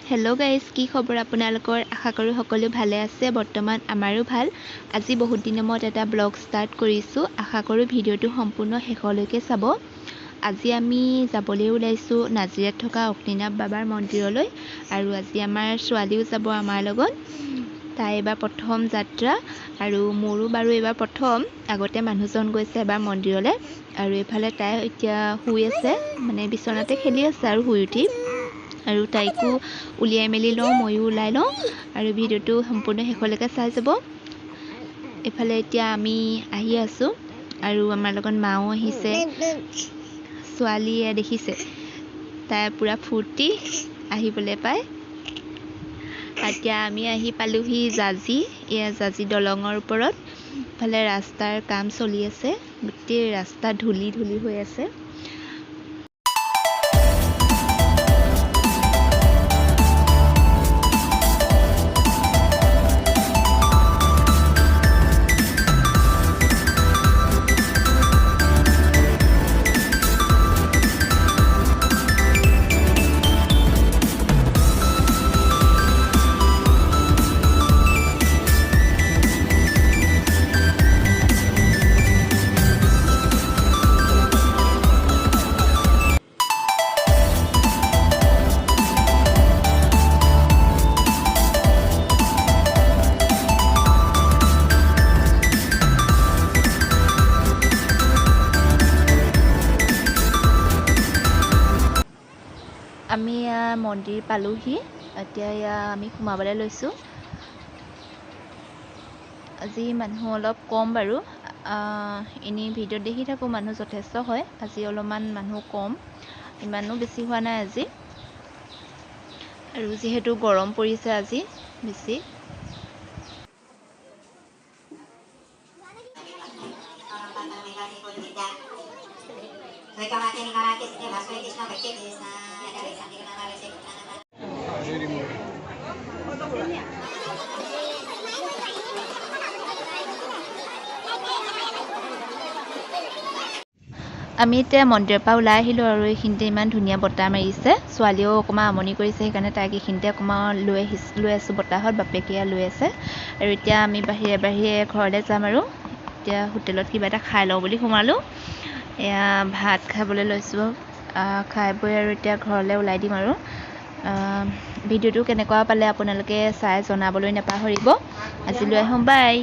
hello guys की खबर আপোনালোকৰ আশা কৰো সকলো ভালে আছে বৰ্তমান আমাৰো ভাল আজি বহুত দিনৰ মত এটা ব্লগ ষ্টাৰ্ট কৰিছো আশা কৰো ভিডিওটো সম্পূৰ্ণ শেষলৈকে চাব আজি আমি যাবলৈ ওলাইছো নাজিৰাত থকা অগ্নিনাভ বাবাৰ মন্দিৰলৈ আৰু আজি আমাৰ ছোৱালীও যাব আমাৰ লগত তাই এবাৰ প্ৰথম যাত্ৰা আৰু মোৰো বাৰু এবাৰ প্ৰথম আগতে মানুহজন গৈছে এবাৰ মন্দিৰলৈ আৰু এফালে তাই এতিয়া শুই আছে মানে বিছনাতে খেলি আছে আৰু শুই উঠি আৰু তাইকো উলিয়াই মেলি লওঁ ময়ো ওলাই লওঁ আৰু ভিডিওটো সম্পূৰ্ণ শেষলৈকে চাই যাব এফালে এতিয়া আমি আহি আছো আৰু আমাৰ লগত মাও আহিছে ছোৱালীয়ে দেখিছে তাই পুৰা ফূৰ্তি আহিবলৈ পায় এতিয়া আমি আহি পালোহি জাজি এয়া জাজি দলঙৰ ওপৰত ফালে ৰাস্তাৰ কাম চলি আছে গোটেই ৰাস্তা ধূলি ধূলি হৈ আছে আমি মন্দিৰ পালোহি এতিয়া আমি সোমাবলৈ লৈছো আজি মানুহ অলপ কম বাৰু এনে ভিডিঅ দেখি থাকো মানুহ যথেষ্ট হয় আজি অলপমান মানুহ কম ইমানো বেছি হোৱা নাই আজি আৰু যেহেতু গৰম পৰিছে আজি বেছি আমি এতিয়া মন্দিৰৰ পৰা ওলাই আহিলো আৰু এইখিনিতে ইমান ধুনীয়া বতাহ মাৰিছে ছোৱালীও অকণমান আমনি কৰিছে সেইকাৰণে তাইক এইখিনিতে অকণমান লৈ আছো বতাহত বাপেকিয়া লৈ আছে আৰু এতিয়া আমি বাহিৰে বাহিৰে ঘৰলৈ যাম আৰু এতিয়া হোটেলত কিবা এটা খাই লওঁ বুলি সোমালো এয়া ভাত খাবলৈ লৈছো খাই বৈ আৰু এতিয়া ঘৰলৈ ওলাই দিম আৰু ভিডিঅ'টো কেনেকুৱা পালে আপোনালোকে চাই জনাবলৈ নাপাহৰিব আজিলৈ আহোঁ বাই